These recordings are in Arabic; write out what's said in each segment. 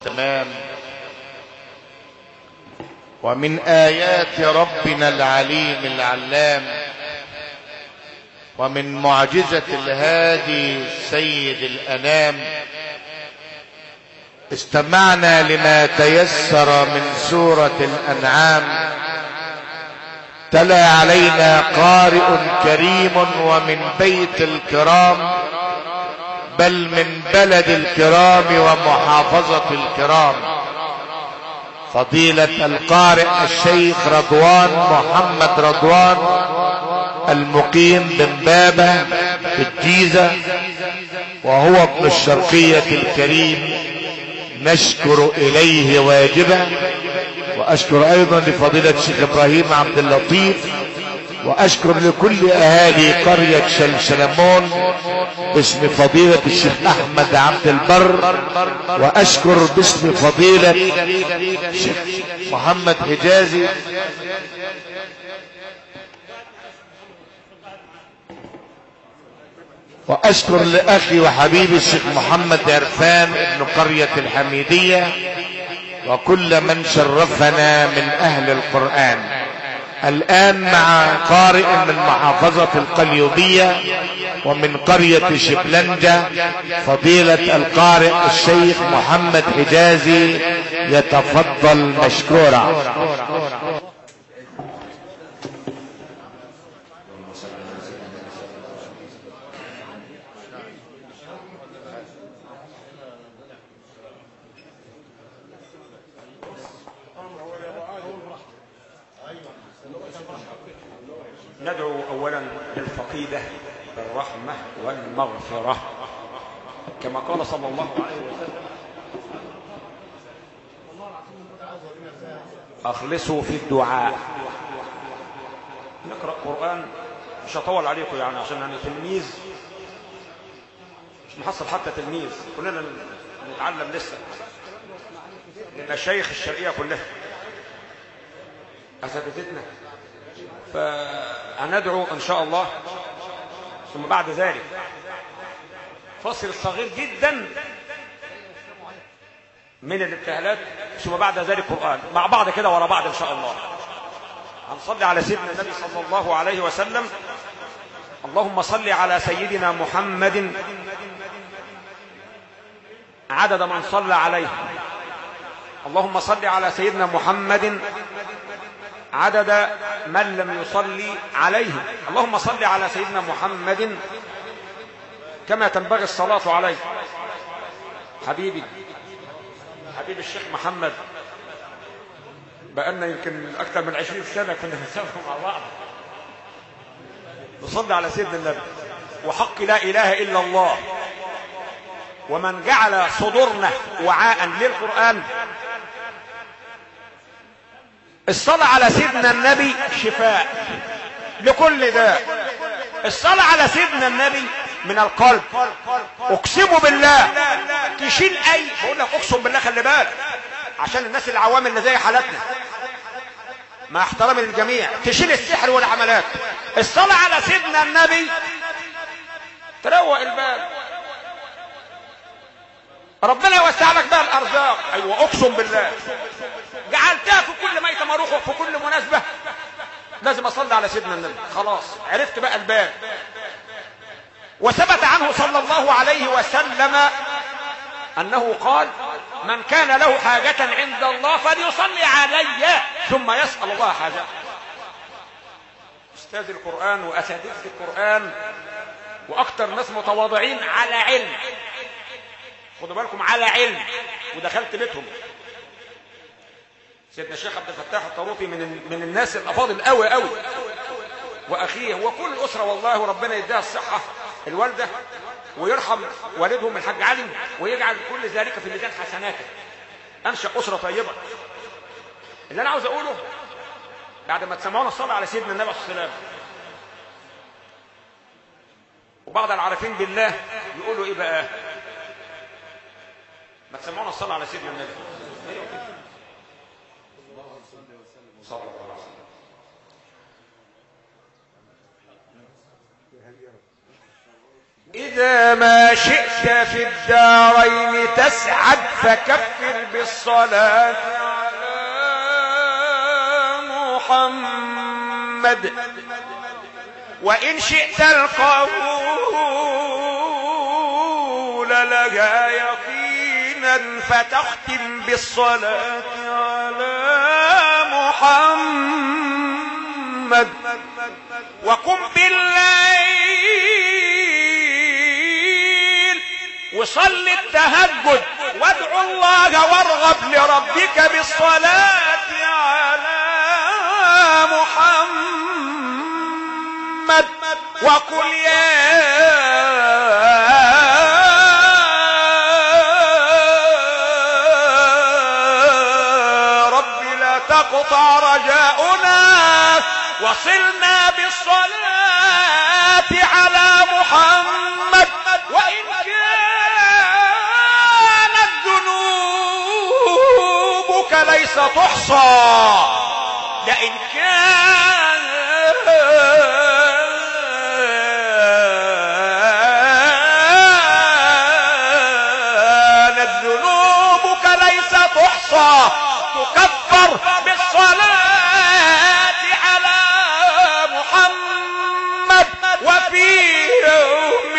تمام. ومن آيات ربنا العليم العلام ومن معجزة الهادي سيد الأنام استمعنا لما تيسر من سورة الأنعام. تلا علينا قارئ كريم ومن بيت الكرام بل من بلد الكرام ومحافظة الكرام، فضيلة القارئ الشيخ رضوان محمد رضوان المقيم بمبابة في الجيزة، وهو ابن الشرقية الكريم، نشكر إليه واجبه. وأشكر أيضا لفضيلة الشيخ إبراهيم عبد اللطيف، وأشكر لكل أهالي قرية شلشلمون باسم فضيلة الشيخ أحمد عبد البر، وأشكر باسم فضيلة الشيخ محمد حجازي، وأشكر لأخي وحبيبي الشيخ محمد عرفان ابن قرية الحميدية، وكل من شرفنا من أهل القرآن. الآن مع قارئ من محافظة القليوبية ومن قرية شبلنجة، فضيلة القارئ الشيخ محمد حجازي، يتفضل مشكورا. ندعو أولا للفقيدة بالرحمة والمغفرة كما قال صلى الله عليه وسلم: أخلصوا في الدعاء. نقرأ قرآن، مش هطول عليكم يعني عشان أنا تلميذ مش محصل حتى تلميذ، كلنا نتعلم لسه، لأن الشيخ الشرقية كلها أساتذتنا، فندعو إن شاء الله. ثم بعد ذلك فصل صغير جدا من الابتهالات، ثم بعد ذلك قرآن مع بعض كده ورا بعض إن شاء الله. هنصلي على سيدنا النبي صلى الله عليه وسلم. اللهم صل على سيدنا محمد عدد من صلى عليه. اللهم صل على سيدنا محمد عدد من لم يصلي عليه. اللهم صل على سيدنا محمد كما تنبغي الصلاة عليه. حبيبي الشيخ محمد، بقالنا يمكن أكثر من 20 سنة كنا بنسافر مع بعض نصلي على سيدنا النبي، وحق لا إله إلا الله. ومن جعل صدورنا وعاء للقرآن، الصلاة على سيدنا النبي شفاء لكل داء. الصلاة على سيدنا النبي من القلب، اقسم بالله تشيل بقول لك اقسم بالله، خلي بالك عشان الناس العوام اللي زي حالتنا، مع احترامي للجميع، تشيل السحر والعملات. الصلاة على سيدنا النبي تروق البال، ربنا يوسع لك بقى الارزاق. ايوه اقسم بالله، جعلتها في كل ميتة مروح، وفي كل مناسبة لازم اصلي على سيدنا النبي. خلاص عرفت بقى الباب. وثبت عنه صلى الله عليه وسلم انه قال: من كان له حاجة عند الله فليصلي علي ثم يسأل الله حاجة. استاذ القرآن واساتذة القرآن واكثر ناس متواضعين على علم، خدوا بالكم، على علم، ودخلت بيتهم. سيدنا الشيخ عبد الفتاح الطروطي من الناس الافاضل قوي قوي، واخيه وكل الاسره، والله وربنا يديها الصحه، الوالده، ويرحم والدهم الحاج علي، ويجعل كل ذلك في ميزان حسناته. انشا اسره طيبه. اللي انا عاوز اقوله، بعد ما تسمعونا الصلاه على سيدنا النبي عليه الصلاه والسلام، وبعض العارفين بالله يقولوا ايه بقى؟ ما تسمعونا الصلاه على سيدنا النبي. صلى الله عليه وسلم. إذا ما شئت في الدارين تسعد فكفر بالصلاة على محمد، وإن شئت القبول لها يقينا فتختم بالصلاة على محمد، وقم بالليل وصل التهجد وادعو الله وارغب لربك بالصلاة على محمد، وقل يا رب لا تقطع رجاؤنا وصلنا بالصلاة على محمد، وإن كانت ذنوبك ليس تحصى، لئن كانت ذنوبك ليس تحصى تكفر بالصلاة على محمد، وفي يوم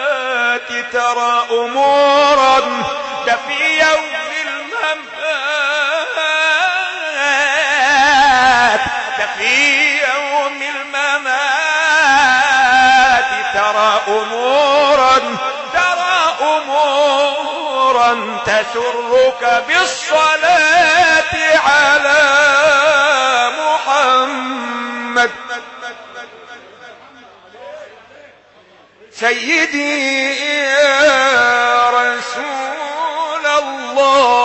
الممات ترى أمورا، ده في يوم الممات، ده في يوم الممات ترى أمورا تسرك بالصلاة على محمد. سيدي يا رسول الله،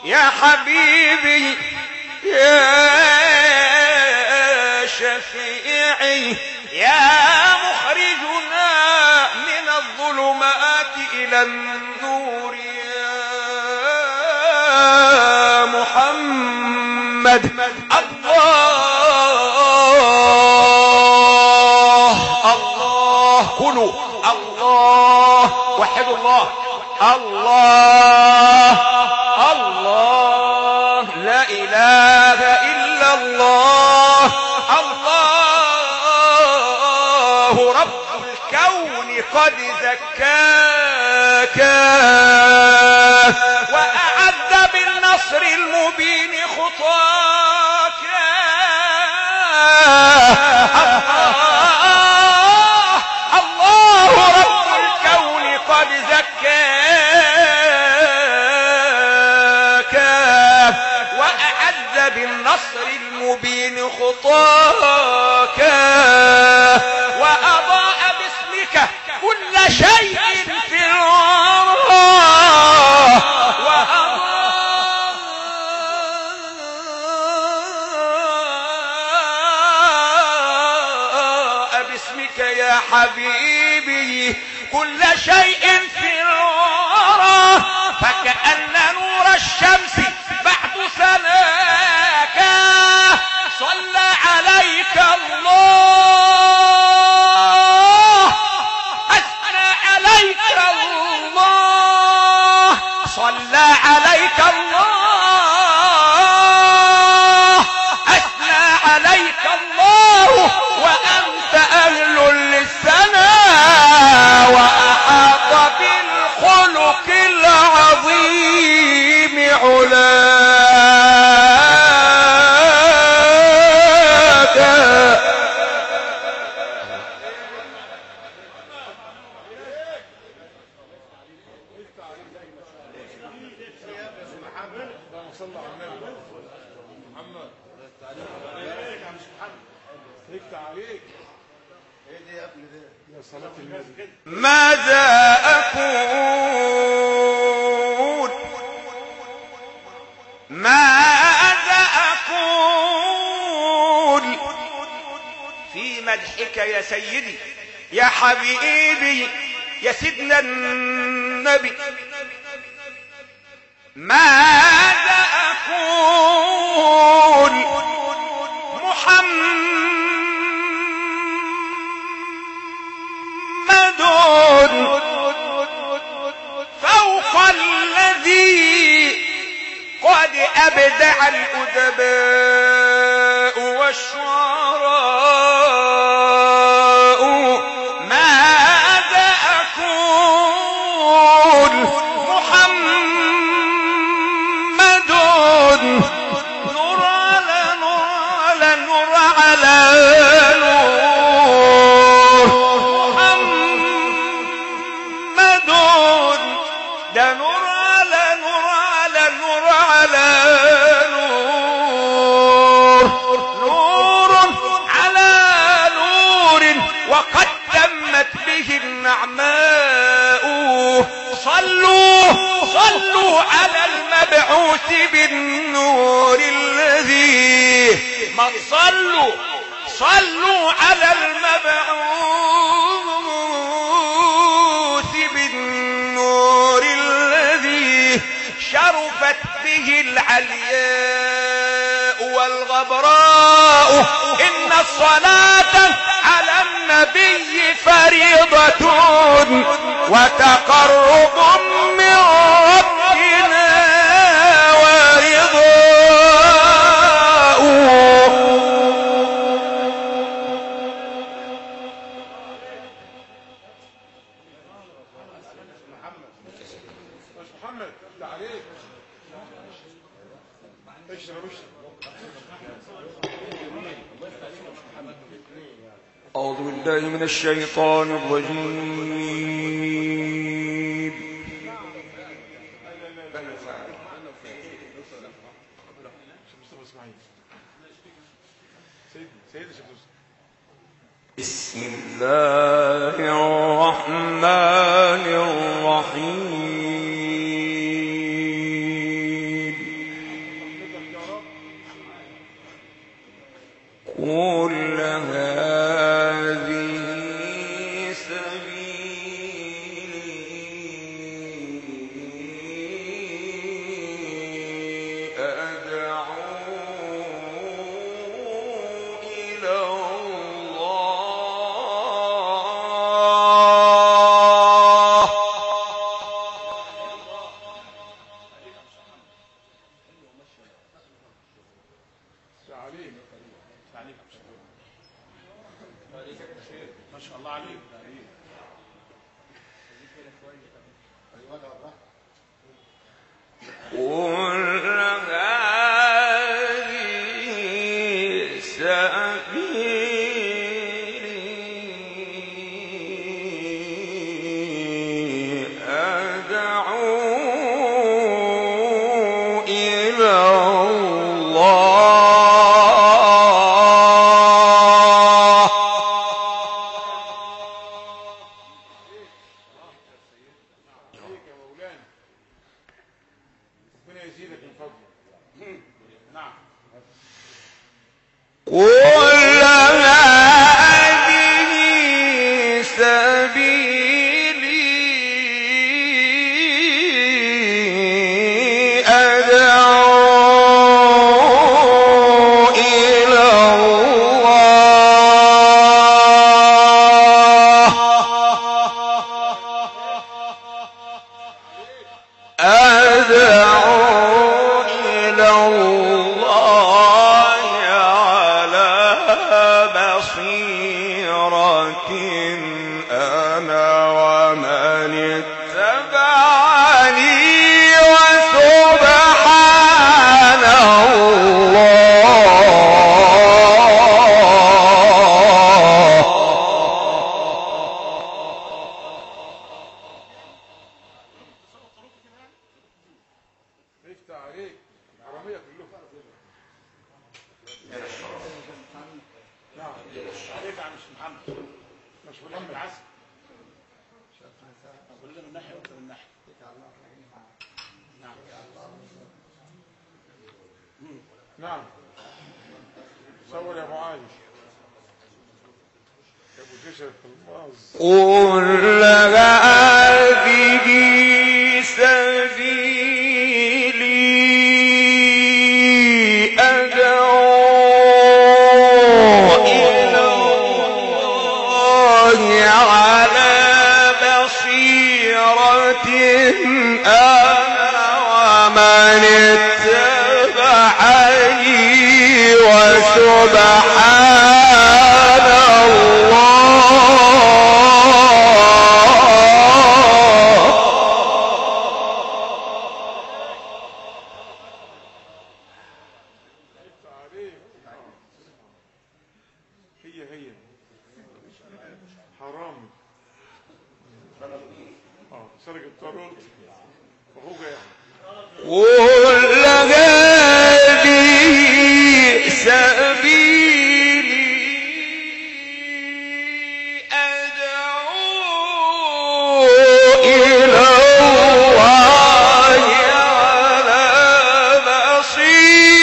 يا حبيبي يا شفيعي، يا مخرجنا من الظلمات إلى النور، يا محمد. الله قولوا الله، وحدوا الله، الله لا إله إلا الله، الله رب الكون قد زكاك وأعد بالنصر المبين خطاك، الله رب الكون قد زكاك وأعد بالنصر المبين خطاك، وأضاء باسمك كل شيء في الورى، وأضاء باسمك يا حبيبي كل شيء في الورى، فكأن نور الشمس بعد سناك صلى عليك الله، أثنى عليك الله، صلى عليك الله، أثنى عليك الله، وأنت أهل للثناء وأحاط بالخلق العظيم علاك. ماذا أقول ماذا أقول في مدحك يا سيدي يا حبيبي يا سيدنا النبي؟ ماذا أقول محمد فوق الذي قد أبدع الأدباء والشعراء. ماذا أقول محمد نور على نور على نور على نور. محمد ده نور على نور على نور على نور. نور على نور وقد تمت به النعماء. صلوا صلوا على المبعوث بالنور الذي ما صلوا صلوا على المبعوث بالنور الذي شرفت به العلياء والغبراء. إن الصلاة على النبي فريضة وتقرب من ربنا ورضاء. أعوذ بالله من الشيطان الرجيم. بسم الله الرحمن الرحيم. قل نعم صور يا ابو عايش يا ابو جشر قل هذه سبيلي من اتبعني وسبحان الله. هي حرامي سرق الطاروت وهو جاي قل هذه سبيلي أدعو إلى الله على بصيرة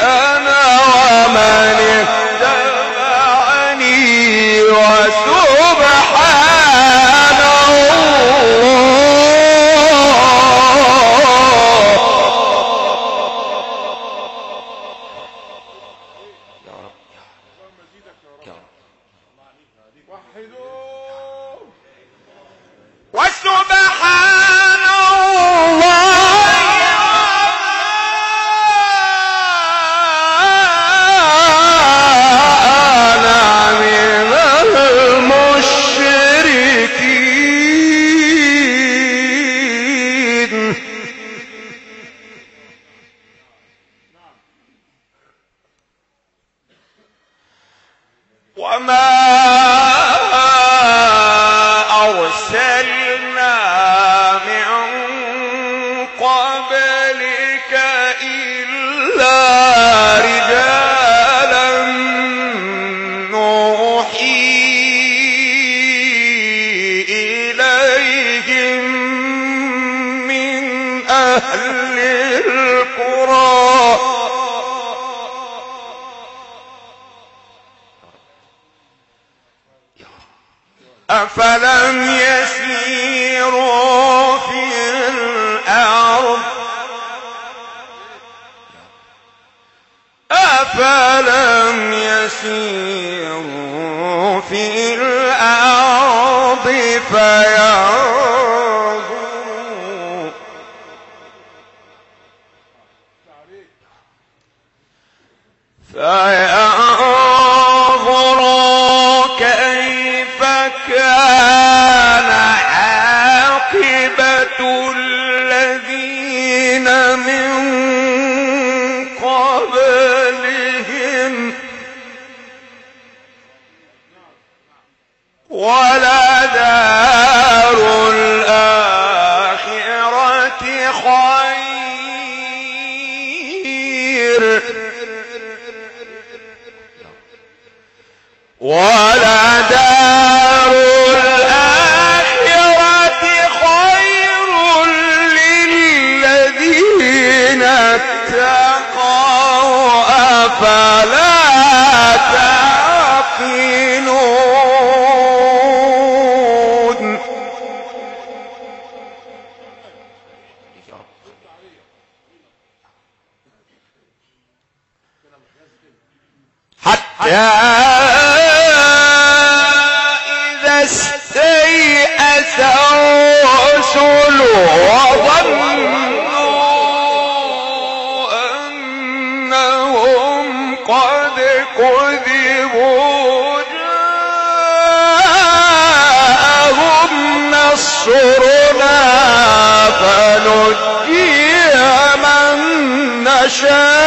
أنا ومن اتبعني وسبحان وسبحان الله أنا من المشركين. وما أرسلنا من قبلك إلا رجالا نوحي إليهم من أهل القرى أفلم يسيروا في الأرض أفلم يسيروا في الأرض فينظروا كيف كان عاقبة الذين من قبلهم ولدار الآخرة خير ولدار الآخرة خير للذين اتقوا أفلا تعقلون. حتى إذا استيأس الرسل وظنوا أنهم قد كذبوا جاءهم نصرنا فنجي من نشاء.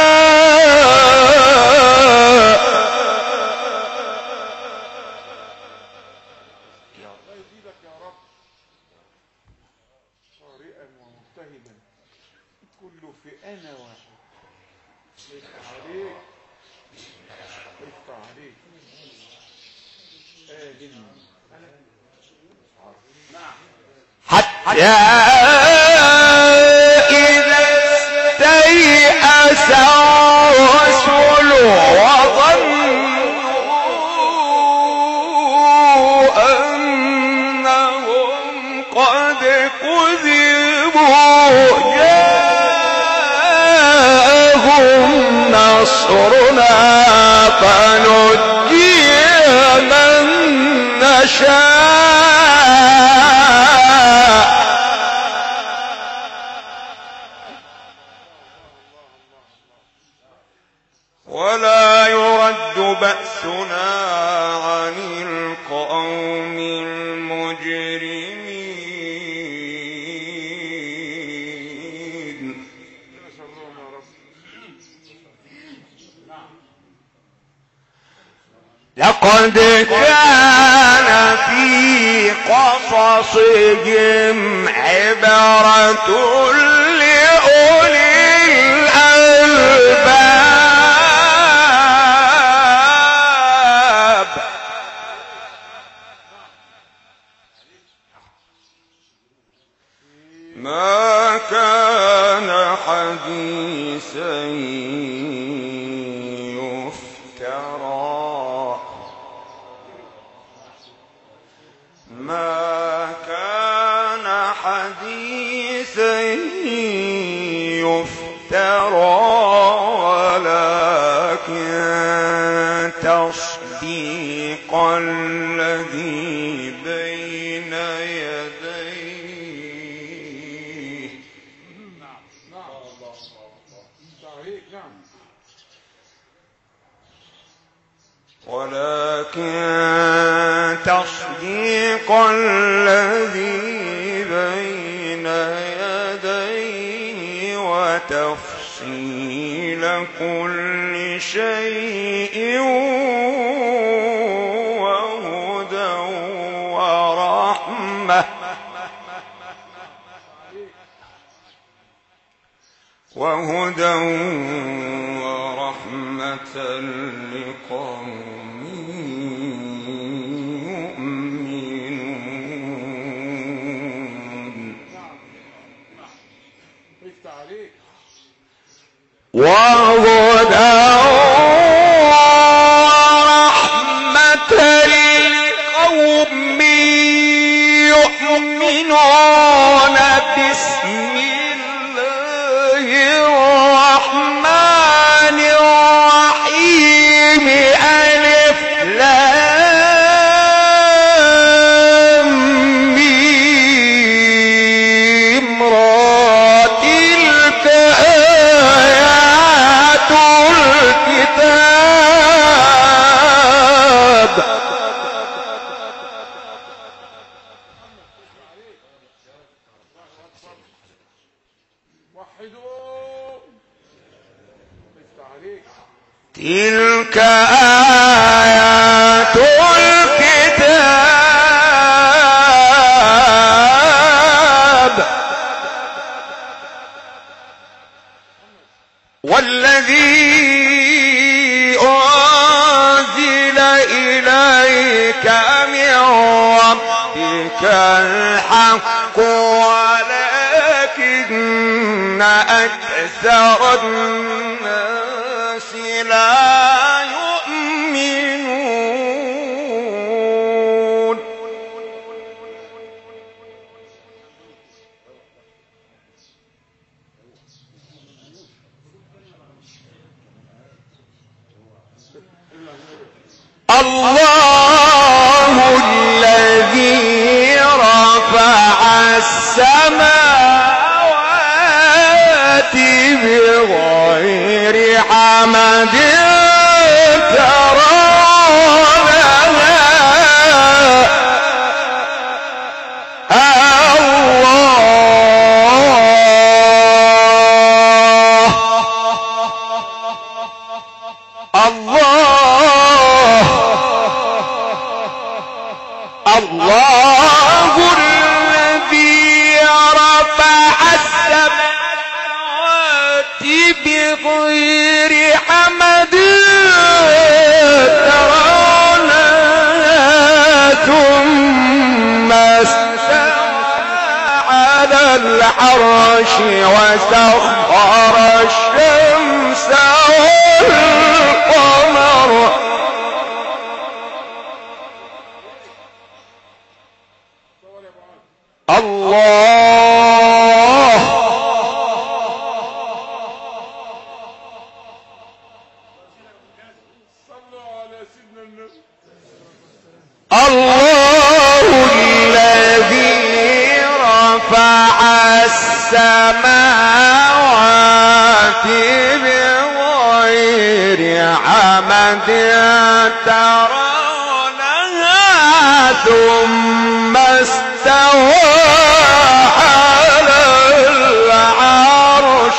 كله في أنا واحد. افتح عليك افتح عليك حتى إذا استيأس الرسل وظنوا أنهم قد كذبوا جاءهم نصرنا فنجي من نشاء ولا يرد بأسنا عن القوم المجرمين. لقد كان في قصصهم عبرة لأولي الألباب. ما كان حديثا يفترى، ما كان حديثا يفترى، ولكن تصديق الذي بين يديه. ولكن تصديق الذي بين يديه وتفصيل كل شيء وهدى ورحمة ورحمة لقوم يؤمنون. وهدى ورحمة لقوم يؤمنون. بسم الله الرحمن الرحيم. ألف لام ميم را. تلك آيات الكتاب. تلك آيات الكتاب. والذي أنزل إليك من ربك الحق ولكن أكثر الناس لا يؤمنون. الله الذي رفع السماوات بغير حمد ترونها. الله الذي رفع السماوات بغير حمد ترونها ثم استوى على العرش وسخر الشمس والقمر. الله الذي رفع السماوات بغير عمد ترونها ثم استوى على العرش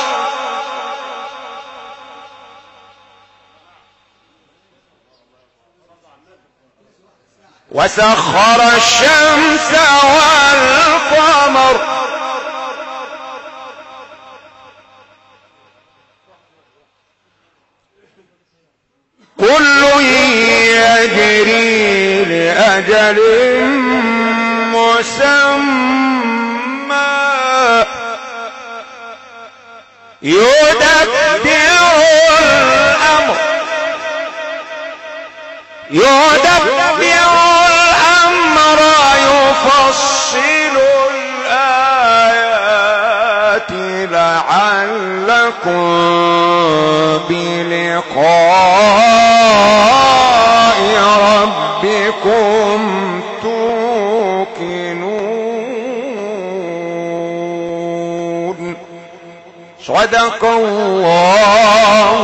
وسخر الشمس والقمر كل يجري لأجل مسمى يدبر الأمر يفصل الآيات لعلكم بلقاء ربكم توقنون. صدق الله